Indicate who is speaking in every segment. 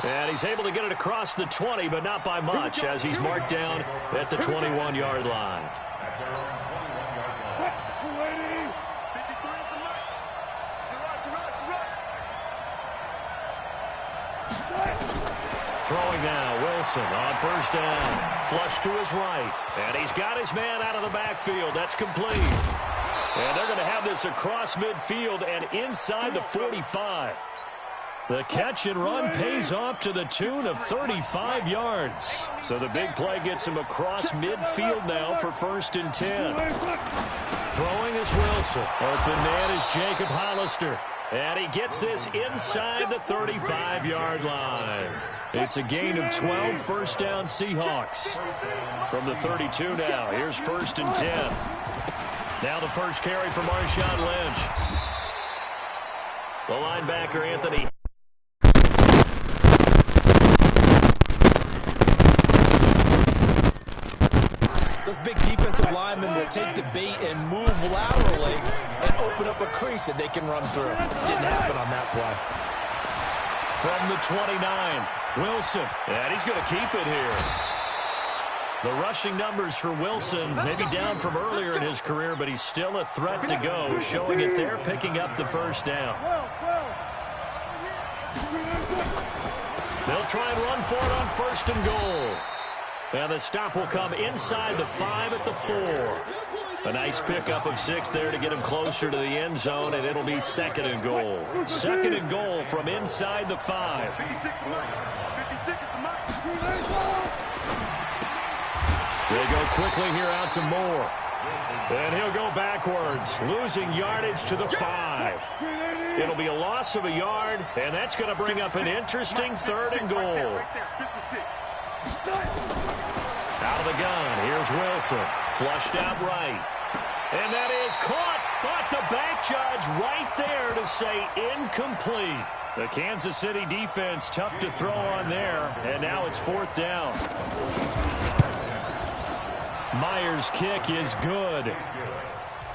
Speaker 1: And he's able to get it across the 20, but not by much, as he's marked down at the 21-yard line. Throwing now, Wilson on first down. Flush to his right. And he's got his man out of the backfield. That's complete. And they're going to have this across midfield and inside the 45. The catch and run pays off to the tune of 35 yards. So the big play gets him across midfield now for 1st and 10. Throwing is Wilson. Open man is Jacob Hollister. And he gets this inside the 35-yard line. It's a gain of 12, first down Seahawks. From the 32 now, here's 1st and 10. Now the first carry for Marshawn Lynch. The linebacker, Anthony.
Speaker 2: Those big defensive linemen will take the bait and move laterally and open up a crease that they can run through. Didn't happen on that play.
Speaker 1: From the 29, Wilson. And he's going to keep it here. The rushing numbers for Wilson, maybe down from earlier in his career, but he's still a threat to go, showing it there, picking up the first down. They'll try and run for it on 1st and goal. And the stop will come inside the 5 at the 4. A nice pickup of 6 there to get him closer to the end zone, and it'll be 2nd and goal. 2nd and goal from inside the 5. They go quickly here out to Moore. And he'll go backwards, losing yardage to the 5. It'll be a loss of a yard, and that's going to bring up an interesting 3rd and goal. Out of the gun, here's Wilson. Flushed out right. And that is caught, but the back judge right there to say incomplete. The Kansas City defense tough to throw on there, and now it's 4th down. Myers' kick is good.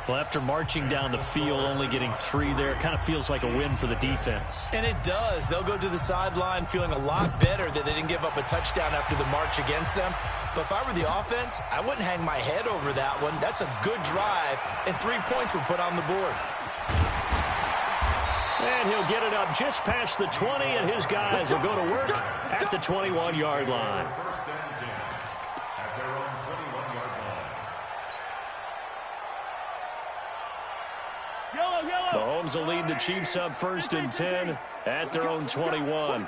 Speaker 1: Well, after marching down the field, only getting 3 there, it kind of feels like a win for the defense.
Speaker 2: And it does. They'll go to the sideline feeling a lot better that they didn't give up a touchdown after the march against them. But if I were the offense, I wouldn't hang my head over that one. That's a good drive, and 3 points were put on the board.
Speaker 1: And he'll get it up just past the 20, and his guys will go to work at the 21-yard line. Mahomes will lead the Chiefs up 1st and 10 at their own 21.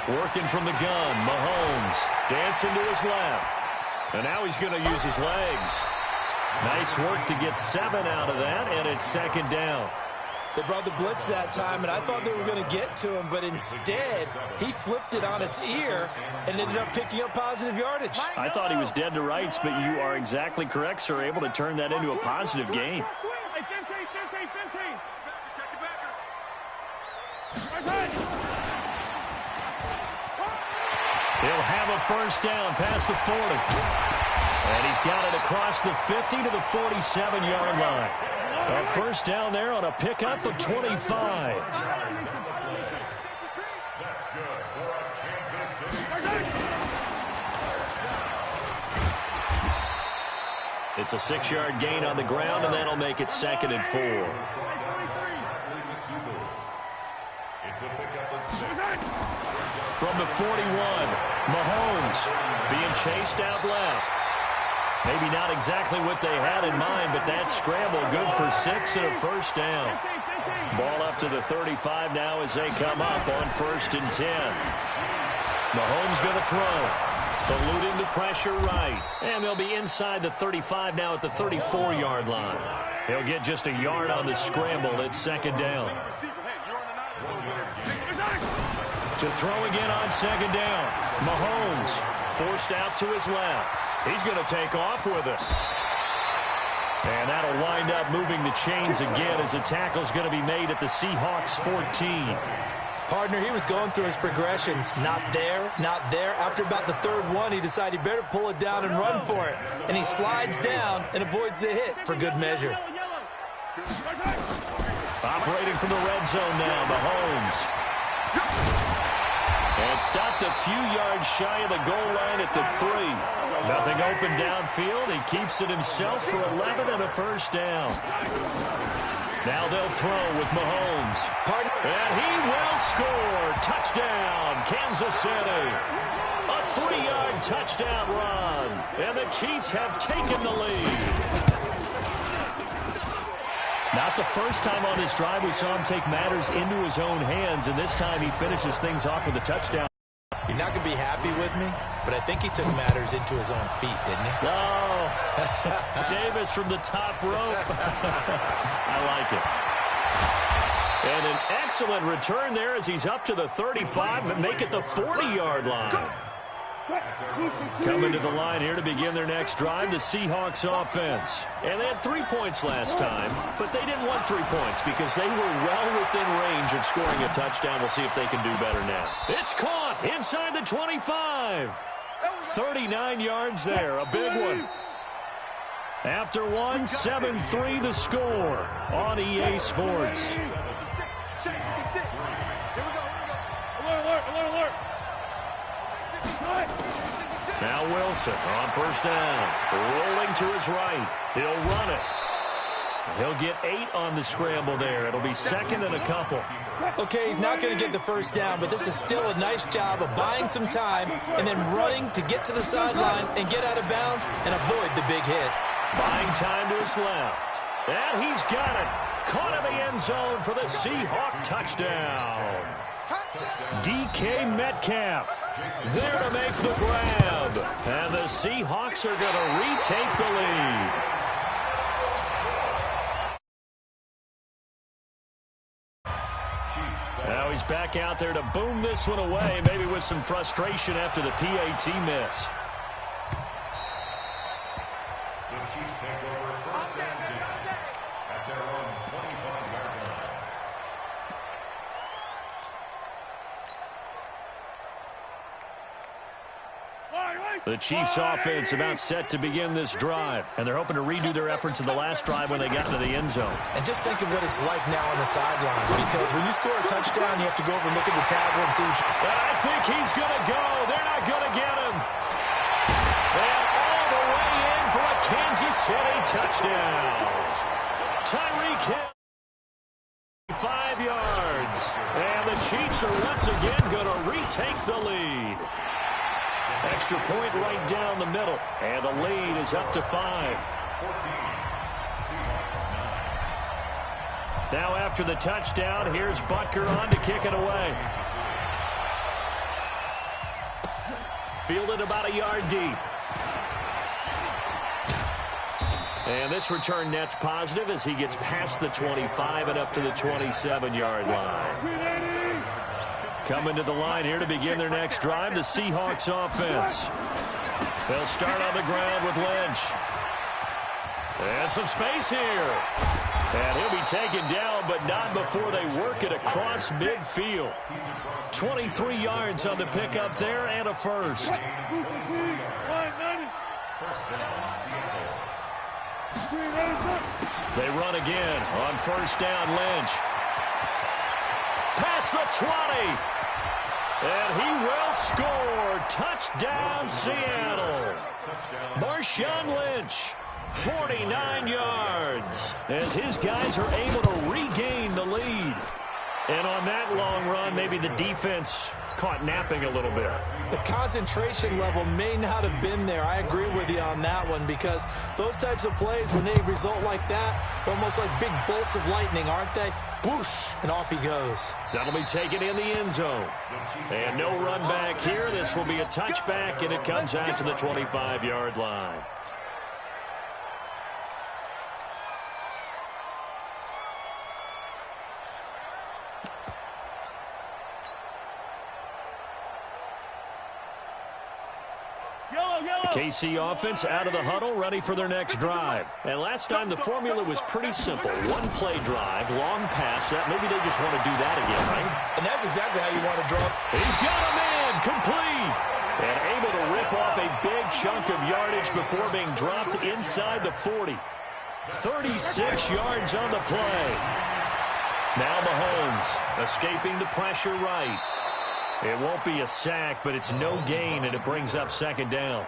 Speaker 1: Working from the gun, Mahomes dancing to his left. And now he's going to use his legs. Nice work to get 7 out of that, and it's 2nd down.
Speaker 2: They brought the blitz that time, and I thought they were going to get to him, but instead, he flipped it on its ear and ended up picking up positive yardage.
Speaker 1: I thought he was dead to rights, but you are exactly correct, sir, able to turn that into a positive gain. He'll have a first down past the 40. And he's got it across the 50 to the 47-yard line. A first down there on a pickup of 25. It's a 6-yard gain on the ground, and that'll make it 2nd and 4. From the 41, Mahomes being chased out left. Maybe not exactly what they had in mind, but that scramble good for 6 and a first down. Ball up to the 35 now as they come up on 1st and 10. Mahomes going to throw. Eluding the pressure right. And they'll be inside the 35 now at the 34-yard line. He'll get just a yard on the scramble at 2nd down. To throw again on 2nd down. Mahomes forced out to his left. He's going to take off with it. And that'll wind up moving the chains again as a tackle's going to be made at the Seahawks 14.
Speaker 2: Partner, he was going through his progressions. Not there, not there. After about the 3rd one, he decided he better pull it down and run for it. And he slides down and avoids the hit for good measure.
Speaker 1: Operating from the red zone now, Mahomes. And stopped a few yards shy of the goal line at the 3. Nothing open downfield. He keeps it himself for 11 and a first down. Now they'll throw with Mahomes. And he will score. Touchdown, Kansas City. A 3-yard touchdown run. And the Chiefs have taken the lead. Not the first time on this drive we saw him take matters into his own hands, and this time he finishes things off with a touchdown.
Speaker 2: You're not going to be happy with me, but I think he took matters into his own feet, didn't he?
Speaker 1: Oh, Davis from the top rope. I like it. And an excellent return there as he's up to the 35, but make it the 40-yard line. Coming to the line here to begin their next drive, the Seahawks offense. And they had 3 points last time, but they didn't want 3 points because they were well within range of scoring a touchdown. We'll see if they can do better now. It's caught inside the 25. 39 yards there, a big one. After one, 7-3 the score on EA Sports. Now Wilson on first down. Rolling to his right. He'll run it. He'll get 8 on the scramble there. It'll be second and a couple.
Speaker 2: Okay, he's not going to get the first down, but this is still a nice job of buying some time and then running to get to the sideline and get out of bounds and avoid the big hit.
Speaker 1: Buying time to his left. And he's got it. Caught in the end zone for the Seahawk touchdown. DK Metcalf there to make the grab. And the Seahawks are going to retake the lead. Now he's back out there to boom this one away, maybe with some frustration after the PAT miss.
Speaker 3: The Chiefs take over first and 10 at their own 25-yard line.
Speaker 1: The Chiefs offense about set to begin this drive, and they're hoping to redo their efforts in the last drive when they got into the end zone.
Speaker 2: And just think of what it's like now on the sideline, because when you score a touchdown, you have to go over and look at the tackle and see what you...
Speaker 1: I think he's going to go. They're not going to get him. And all the way in for a Kansas City touchdown. Tyreek Hill, 5 yards. And the Chiefs are once again going to retake the lead. Extra point right down the middle. And the lead is up to 5. Now after the touchdown, here's Butker on to kick it away. Fielded about a yard deep. And this return net's positive as he gets past the 25 and up to the 27-yard line. Coming to the line here to begin their next drive, the Seahawks offense. They'll start on the ground with Lynch. And some space here. And he'll be taken down, but not before they work it across midfield. 23 yards on the pickup there and a first. They run again on first down, Lynch. Past the 20. And he will score. Touchdown, Seattle. Marshawn Lynch, 49 yards, as his guys are able to regain the lead. And on that long run, maybe the defense caught napping a little bit.
Speaker 2: The concentration level may not have been there. I agree with you on that one, because those types of plays, when they result like that, they're almost like big bolts of lightning, aren't they? Whoosh, and off he goes.
Speaker 1: That'll be taken in the end zone. And no run back here. This will be a touchback, and it comes out to the 25-yard line. KC offense out of the huddle, ready for their next drive. And last time the formula was pretty simple. One play drive, long pass. Maybe they just want to do that again, right?
Speaker 2: And that's exactly how you want to draw.
Speaker 1: He's got a man, complete. And able to rip off a big chunk of yardage before being dropped inside the 40. 36 yards on the play. Now Mahomes escaping the pressure right. It won't be a sack, but it's no gain, and it brings up second down.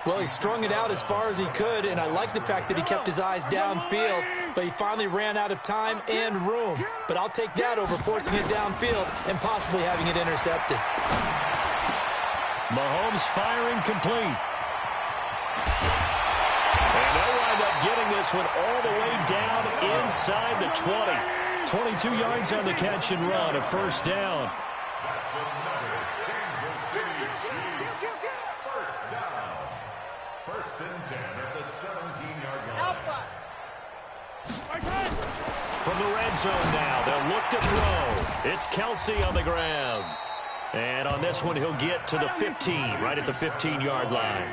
Speaker 2: Well, he strung it out as far as he could, and I like the fact that he kept his eyes downfield, but he finally ran out of time and room. But I'll take that over forcing it downfield and possibly having it intercepted.
Speaker 1: Mahomes firing complete. And they'll wind up getting this one all the way down inside the 20. 22 yards on the catch and run, a first down.
Speaker 3: First and 10 at the 17-yard line.
Speaker 1: From the red zone now, they'll look to throw. It's Kelsey on the ground. And on this one, he'll get to the 15, right at the 15-yard line.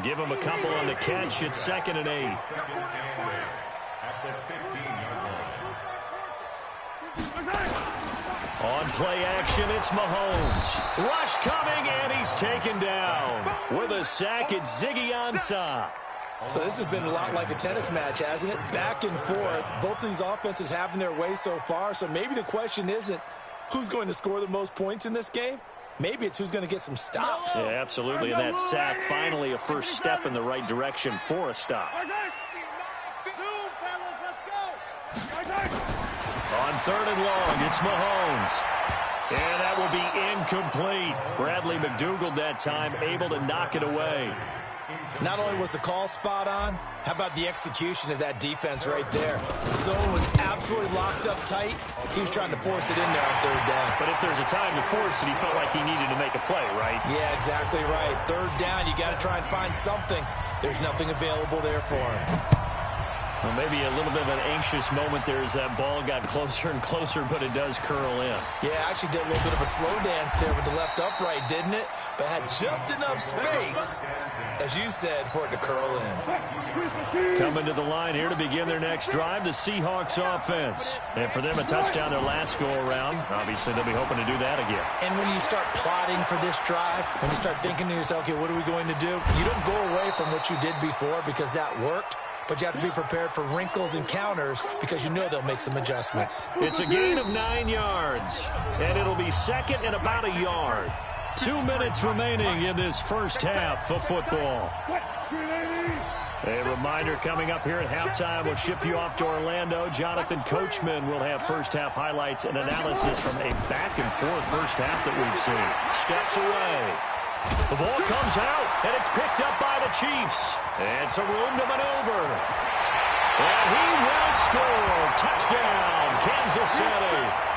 Speaker 1: Give him a couple on the catch. It's 2nd and 8.
Speaker 3: Second and 8 at the 15-yard line.
Speaker 1: On play action, it's Mahomes. Rush coming, and he's taken down. With a sack, it's Ziggy Ansah.
Speaker 2: So this has been a lot like a tennis match, hasn't it? Back and forth. Both of these offenses having their way so far. So maybe the question isn't who's going to score the most points in this game. Maybe it's who's going to get some stops.
Speaker 1: Yeah, absolutely. And that sack, finally a first step in the right direction for a stop. On 3rd and long, it's Mahomes. And that will be incomplete. Bradley McDougald that time able to knock it away.
Speaker 2: Not only was the call spot on, how about the execution of that defense right there? The zone was absolutely locked up tight. He was trying to force it in there on 3rd down.
Speaker 1: But if there's a time to force it, he felt like he needed to make a play, right?
Speaker 2: Yeah, exactly right. 3rd down, you got to try and find something. There's nothing available there for him.
Speaker 1: Well, maybe a little bit of an anxious moment there as that ball got closer and closer, but it does curl in.
Speaker 2: Yeah, actually did a little bit of a slow dance there with the left upright, didn't it? But had just enough space, as you said, for it to curl in.
Speaker 1: Coming to the line here to begin their next drive, the Seahawks offense. And for them, a touchdown their last go-around. Obviously, they'll be hoping to do that again.
Speaker 2: And when you start plotting for this drive, when you start thinking to yourself, okay, what are we going to do? You don't go away from what you did before because that worked. But you have to be prepared for wrinkles and counters because you know they'll make some adjustments.
Speaker 1: It's a gain of 9 yards, and it'll be 2nd and about a yard. 2 minutes remaining in this first half of football. A reminder coming up here at halftime. We'll ship you off to Orlando. Jonathan Coachman will have first-half highlights and analysis from a back-and-forth first half that we've seen. Steps away. The ball comes out, and it's picked up by the Chiefs. And some room to maneuver. And he will score. Touchdown, Kansas City.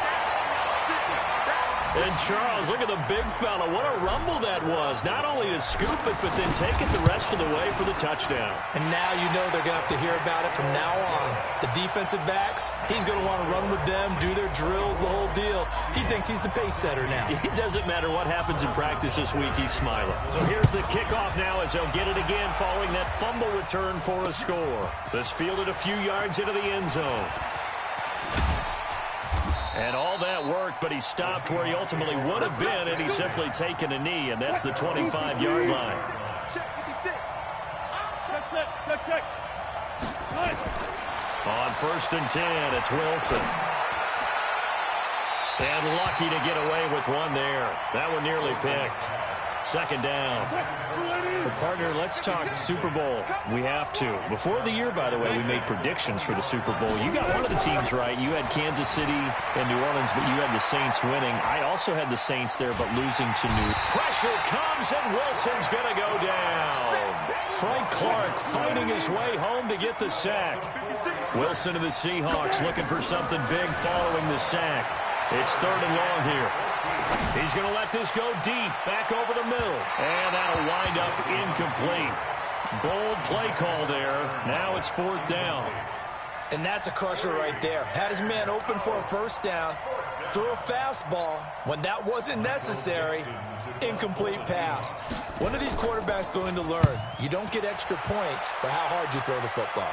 Speaker 1: And Charles, look at the big fella. What a rumble that was. Not only to scoop it, but then take it the rest of the way for the touchdown.
Speaker 2: And now you know they're going to have to hear about it from now on. The defensive backs, he's going to want to run with them, do their drills, the whole deal. He thinks he's the pace setter now.
Speaker 1: It doesn't matter what happens in practice this week, he's smiling. So here's the kickoff now as they'll get it again following that fumble return for a score. This fielded a few yards into the end zone. And all that worked, but he stopped where he ultimately would have been had he simply taken a knee, and that's the 25-yard line. On 1st and 10, it's Wilson. And lucky to get away with one there. That one nearly picked. 2nd down. Well, partner, let's talk Super Bowl. We have to. Before the year, by the way, we made predictions for the Super Bowl. You got one of the teams right. You had Kansas City and New Orleans, but you had the Saints winning. I also had the Saints there, but losing to New. Pressure comes, and Wilson's going to go down. Frank Clark fighting his way home to get the sack. Wilson of the Seahawks looking for something big following the sack. It's 3rd and long here. He's going to let this go deep, back over the middle. And that'll wind up incomplete. Bold play call there. Now it's 4th down.
Speaker 2: And that's a crusher right there. Had his man open for a first down. Threw a fastball when that wasn't necessary. Incomplete pass. When are these quarterbacks going to learn? You don't get extra points for how hard you throw the football.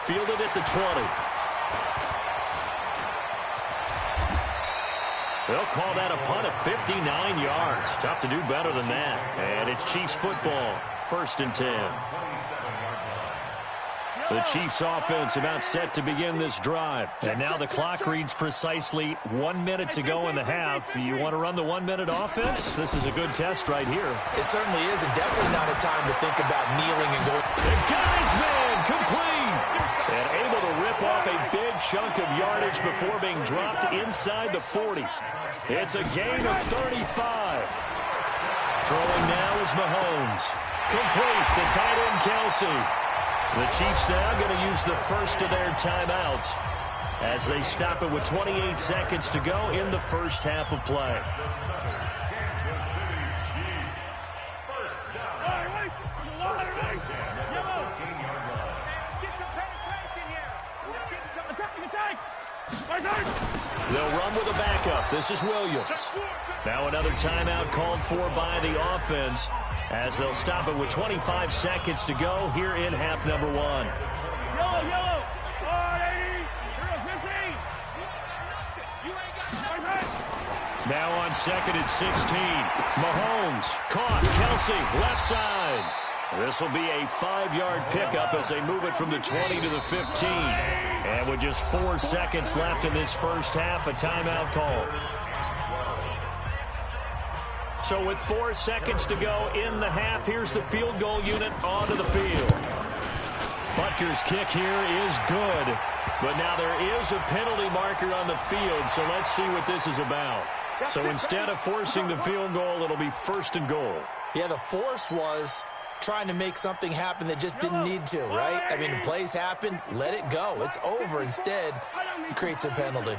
Speaker 1: Fielded at the 20. They'll call that a punt of 59 yards. Tough to do better than that. And it's Chiefs football. 1st and 10. The Chiefs offense about set to begin this drive. And now the clock reads precisely 1 minute to go in the half. You want to run the 1 minute offense? This is a good test right here.
Speaker 2: It certainly is, and definitely not a time to think about kneeling and going.
Speaker 1: They got his man complete. And able to rip off a big chunk of yardage before being dropped inside the 40. It's a gain of 35. Throwing now is Mahomes. Complete. The tight end, Kelsey. The Chiefs now going to use the first of their timeouts as they stop it with 28 seconds to go in the first half of play. They'll run with a backup. This is Williams. Now another timeout called for by the offense as they'll stop it with 25 seconds to go here in half number one.
Speaker 4: Yellow. 15.
Speaker 1: Now on second and 16. Mahomes caught. Kelsey left side. This will be a 5-yard pickup as they move it from the 20 to the 15. And with just 4 seconds left in this first half, a timeout call. So with 4 seconds to go in the half, here's the field goal unit onto the field. Butker's kick here is good. But now there is a penalty marker on the field, so let's see what this is about. So instead of forcing the field goal, it'll be first and goal.
Speaker 2: Yeah, the force was trying to make something happen that just didn't need to, right? I mean, the plays happen, let it go. It's over. Instead, he creates a penalty.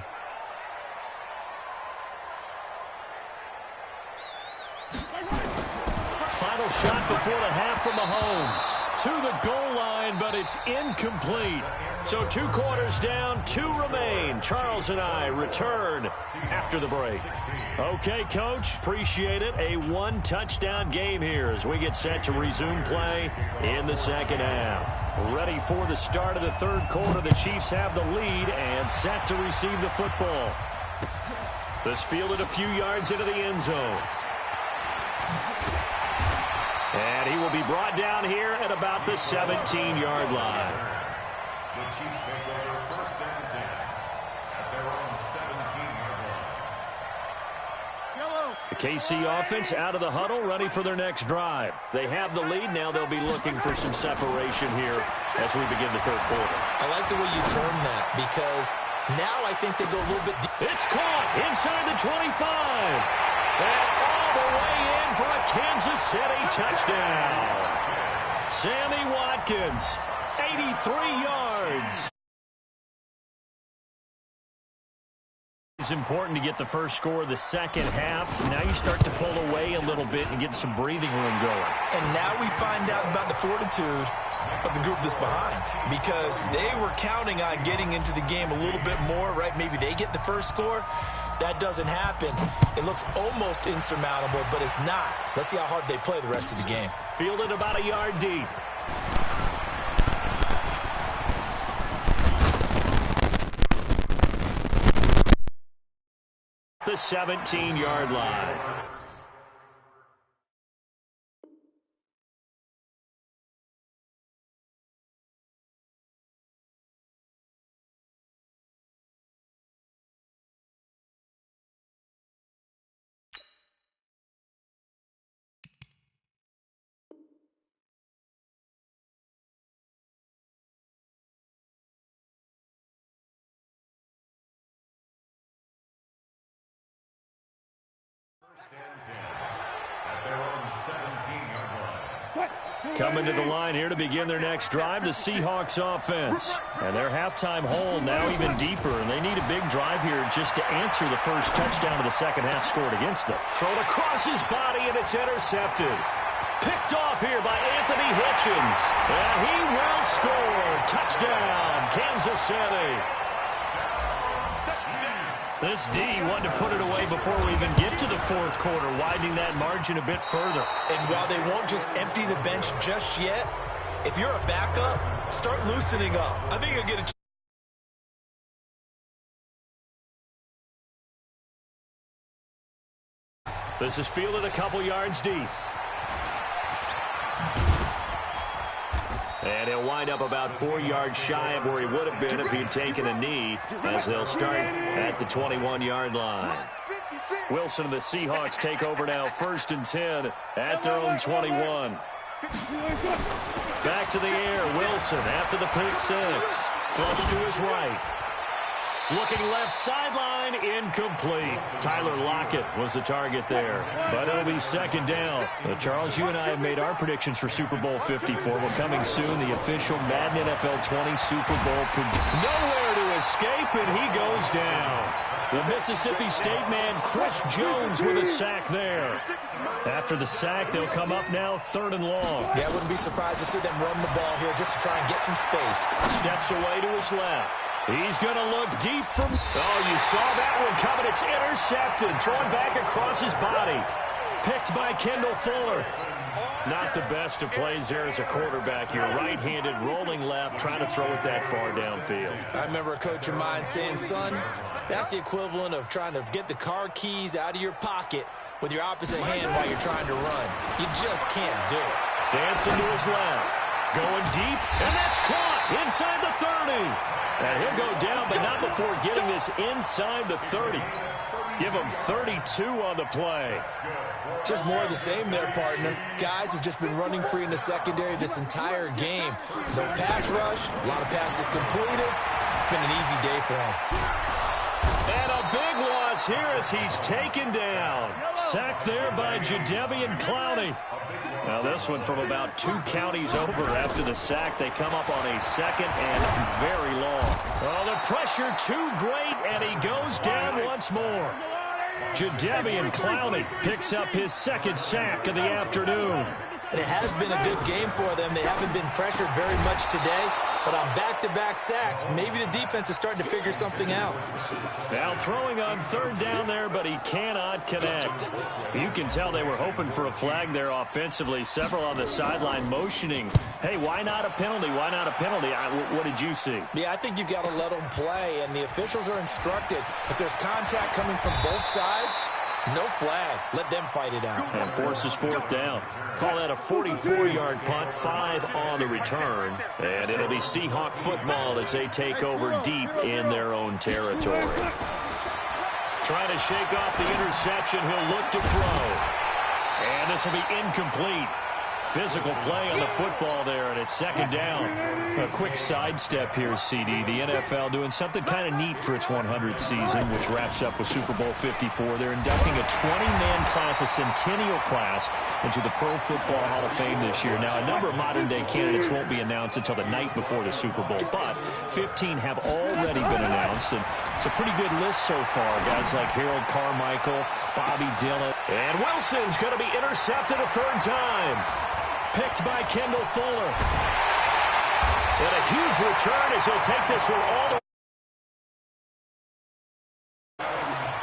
Speaker 1: Final shot before the half from Mahomes. To the goal line, but it's incomplete. So 2 quarters down, 2 remain. Charles and I return after the break. Okay, Coach, appreciate it. A 1-touchdown game here as we get set to resume play in the second half. Ready for the start of the third quarter. The Chiefs have the lead and set to receive the football. This fielded a few yards into the end zone. And he will be brought down here at about the 17-yard line.
Speaker 3: The Chiefs take over first and 10 at their own 17-yard line.
Speaker 1: The KC offense out of the huddle, ready for their next drive. They have the lead. Now they'll be looking for some separation here as we begin the third quarter.
Speaker 2: I like the way you term that because now I think they go a little bit deep.
Speaker 1: It's caught inside the 25. And all the way in for a Kansas City touchdown. Sammy Watkins, 83 yards. It's important to get the first score of the second half. Now you start to pull away a little bit and get some breathing room going.
Speaker 2: And now we find out about the fortitude of the group that's behind because they were counting on getting into the game a little bit more, right? Maybe they get the first score. That doesn't happen. It looks almost insurmountable, but it's not. Let's see how hard they play the rest of the game.
Speaker 1: Fielded about a yard deep. The 17-yard line. Coming to the line here to begin their next drive, the Seahawks offense. And their halftime hole now even deeper, and they need a big drive here just to answer the first touchdown of the second half scored against them. Thrown across his body, and it's intercepted. Picked off here by Anthony Hitchens. And he will score. Touchdown, Kansas City. This D wanted to put it away before we even get to the fourth quarter, widening that margin a bit further.
Speaker 2: And while they won't just empty the bench just yet, if you're a backup, start loosening up. I think you'll get a chance.
Speaker 1: This is fielded a couple yards deep. And he'll wind up about 4 yards shy of where he would have been if he'd taken a knee, as they'll start at the 21-yard line. Wilson and the Seahawks take over now, 1st and 10 at their own 21. Back to the air, Wilson after the pick six. Flush to his right. Looking left sideline, incomplete. Tyler Lockett was the target there, but it'll be 2nd down. Well, Charles, you and I have made our predictions for Super Bowl 54. Well, coming soon, the official Madden NFL 20 Super Bowl. Nowhere to escape, and he goes down. The Mississippi State man, Chris Jones, with a sack there. After the sack, they'll come up now 3rd and long.
Speaker 2: Yeah, I wouldn't be surprised to see them run the ball here just to try and get some space.
Speaker 1: Steps away to his left. He's going to look deep from... Oh, you saw that one coming. It's intercepted. Thrown back across his body. Picked by Kendall Fuller. Not the best of plays there as a quarterback. You're right-handed, rolling left, trying to throw it that far downfield.
Speaker 2: I remember a coach of mine saying, son, that's the equivalent of trying to get the car keys out of your pocket with your opposite hand while you're trying to run. You just can't do it.
Speaker 1: Dancing to his left. Going deep, and that's caught inside the 30. And he'll go down, but not before getting this inside the 30. Give him 32 on the play.
Speaker 2: Just more of the same there, partner. Guys have just been running free in the secondary this entire game. No pass rush, a lot of passes completed. It's been an easy day for him.
Speaker 1: And a big loss here as he's taken down. Sacked there by Jadeveon Clowney. Now this one from about 2 counties over after the sack. They come up on a 2nd and very long. Oh, the pressure too great, and he goes down once more. Jadeveon Clowney picks up his 2nd sack of the afternoon.
Speaker 2: And it has been a good game for them. They haven't been pressured very much today, but on back-to-back sacks, maybe the defense is starting to figure something out.
Speaker 1: Now throwing on 3rd down there, but he cannot connect. You can tell they were hoping for a flag there offensively. Several on the sideline motioning, hey, why not a penalty? Why not a penalty? What did you see?
Speaker 2: Yeah, I think you've got to let them play, and the officials are instructed. If there's contact coming from both sides, no flag. Let them fight it out.
Speaker 1: And forces 4th down. Call that a 44-yard punt, 5 on the return. And it'll be Seahawk football as they take over deep in their own territory. Trying to shake off the interception. He'll look to throw. And this will be incomplete. Physical play on the football there, and it's 2nd down. A quick sidestep here, CD. The NFL doing something kind of neat for its 100th season, which wraps up with Super Bowl 54. They're inducting a 20-man class, a centennial class, into the Pro Football Hall of Fame this year. Now, a number of modern-day candidates won't be announced until the night before the Super Bowl, but 15 have already been announced, and it's a pretty good list so far. Guys like Harold Carmichael, Bobby Dillon, and Wilson's going to be intercepted a 3rd time. Picked by Kendall Fuller. And a huge return as he'll take this one all the way.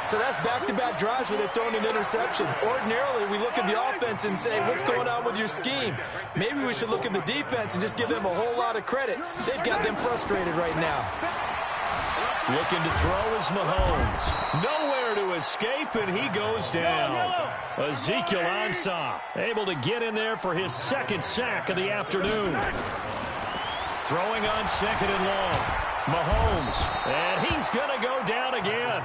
Speaker 2: So that's back-to-back drives where they've thrown an interception. Ordinarily, we look at the offense and say, what's going on with your scheme? Maybe we should look at the defense and just give them a whole lot of credit. They've got them frustrated right now.
Speaker 1: Looking to throw is Mahomes. Nowhere to escape, and he goes down. Ezekiel Ansah able to get in there for his 2nd sack of the afternoon. Throwing on 2nd and long. Mahomes, and he's going to go down again.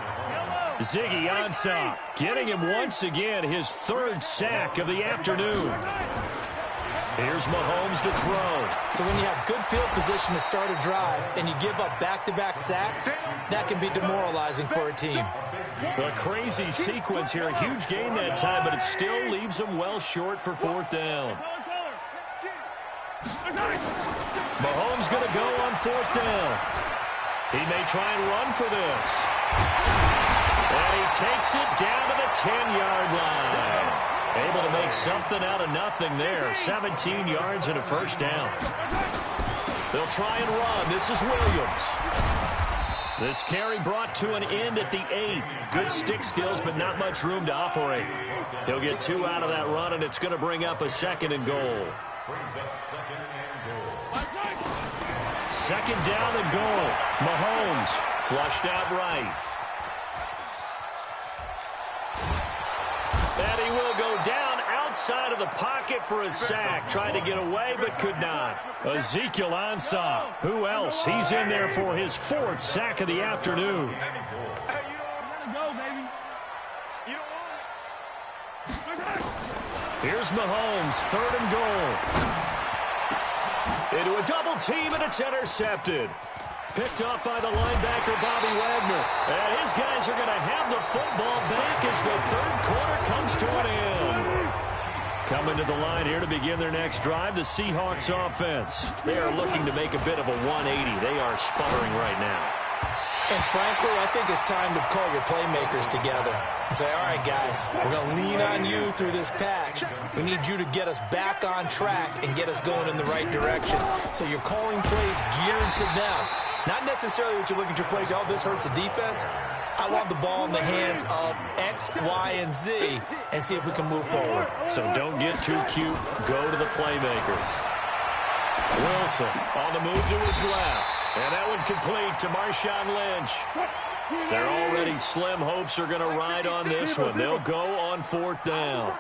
Speaker 1: Ziggy Ansah getting him once again, his 3rd sack of the afternoon. Here's Mahomes to throw.
Speaker 2: So when you have good field position to start a drive and you give up back-to-back sacks, that can be demoralizing for a team.
Speaker 1: A crazy sequence here. A huge gain that time, but it still leaves them well short for 4th down. Mahomes going to go on 4th down. He may try and run for this. And he takes it down to the 10-yard line. Able to make something out of nothing there. 17 yards and a 1st down. They'll try and run. This is Williams. This carry brought to an end at the 8. Good stick skills, but not much room to operate. He'll get 2 out of that run, and it's going to bring up a 2nd and goal. 2nd down and goal. Mahomes flushed out right. And he will go down outside of the the pocket for a sack. Tried to get away, but could not. Ezekiel Ansah. Who else? He's in there for his 4th sack of the afternoon.
Speaker 4: Hey, you gotta go, baby. You don't want it.
Speaker 1: Here's Mahomes, 3rd and goal. Into a double team, and it's intercepted. Picked up by the linebacker, Bobby Wagner. And his guys are going to have the football back as the 3rd quarter comes to an end. Coming to the line here to begin their next drive, the Seahawks offense. They are looking to make a bit of a 180. They are sputtering right now.
Speaker 2: And frankly, I think it's time to call your playmakers together and say, all right, guys, we're going to lean on you through this patch. We need you to get us back on track and get us going in the right direction. So you're calling plays geared to them. Not necessarily what you look at your plays, oh, this hurts the defense. I want the ball in the hands of X, Y, and Z and see if we can move forward.
Speaker 1: So don't get too cute. Go to the playmakers. Wilson on the move to his left. And that one complete to Marshawn Lynch. Their already slim hopes are going to ride on this one. They'll go on 4th down.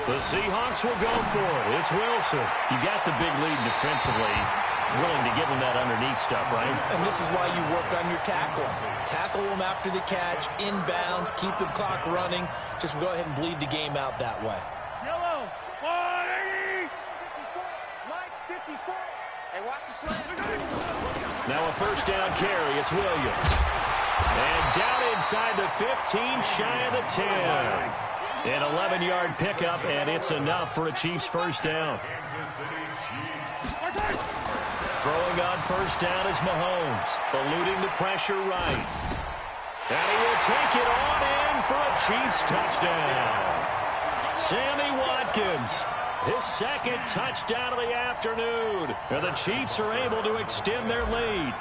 Speaker 1: The Seahawks will go for it. It's Wilson. You got the big lead defensively. Willing to give him that underneath stuff, right?
Speaker 2: And this is why you work on your tackling. Tackle them after the catch, inbounds, keep the clock running. Just go ahead and bleed the game out that way.
Speaker 4: Yellow. 180. Mike, 54. Hey, watch the slant.
Speaker 1: Now a 1st down carry. It's Williams. And down inside the 15, shy of the 10. An 11-yard pickup, and it's enough for a Chiefs 1st down. Throwing on 1st down is Mahomes, eluding the pressure right. And he will take it on in for a Chiefs touchdown. Sammy Watkins, his 2nd touchdown of the afternoon. And the Chiefs are able to extend their lead.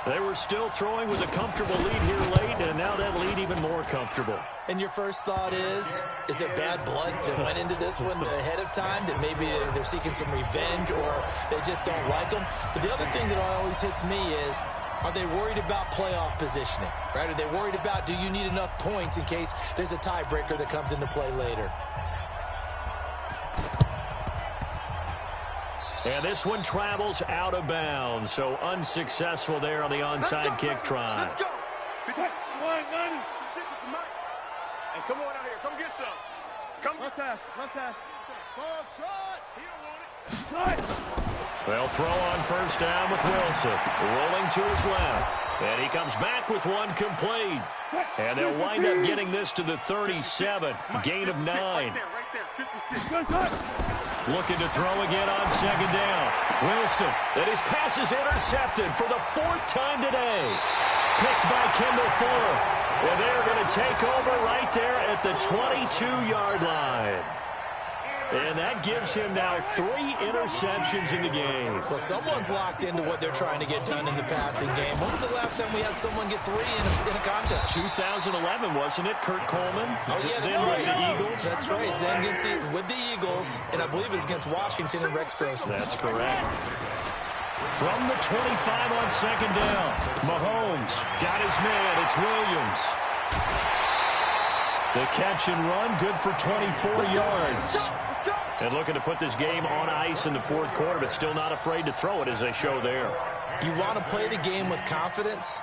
Speaker 1: They were still throwing with a comfortable lead here late, and now that lead even more comfortable.
Speaker 2: And your first thought is there bad blood that went into this one ahead of time, that maybe they're seeking some revenge or they just don't like them? But the other thing that always hits me is, are they worried about playoff positioning, right? Are they worried about, do you need enough points in case there's a tiebreaker that comes into play later?
Speaker 1: And this one travels out of bounds, so unsuccessful there on the onside kick try.
Speaker 4: Let's go. 190. Hey, come on out here. Come get some. Come. Left pass. Left pass. Ball shot. He don't want it.
Speaker 1: They'll throw on 1st down with Wilson. Rolling to his left. And he comes back with one complete. And they'll wind up getting this to the 37. Gain of 9.
Speaker 4: Right there. 56.
Speaker 1: Looking to throw again on 2nd down. Wilson, and his pass is intercepted for the 4th time today. Picked by Kendall Fuller. And they're going to take over right there at the 22-yard line. And that gives him now 3 interceptions in the game.
Speaker 2: Well, someone's locked into what they're trying to get done in the passing game. When was the last time we had someone get 3 in a contest?
Speaker 1: 2011, wasn't it? Kurt Coleman?
Speaker 2: Oh, yeah, that's
Speaker 1: then
Speaker 2: right.
Speaker 1: with the Eagles.
Speaker 2: That's right. Then with the Eagles, and I believe it's against Washington and Rex Grossman.
Speaker 1: That's correct. From the 25 on 2nd down, Mahomes got his man. It's Williams. The catch and run, good for 24 yards. And looking to put this game on ice in the 4th quarter, but still not afraid to throw it as they show there.
Speaker 2: You want to play the game with confidence?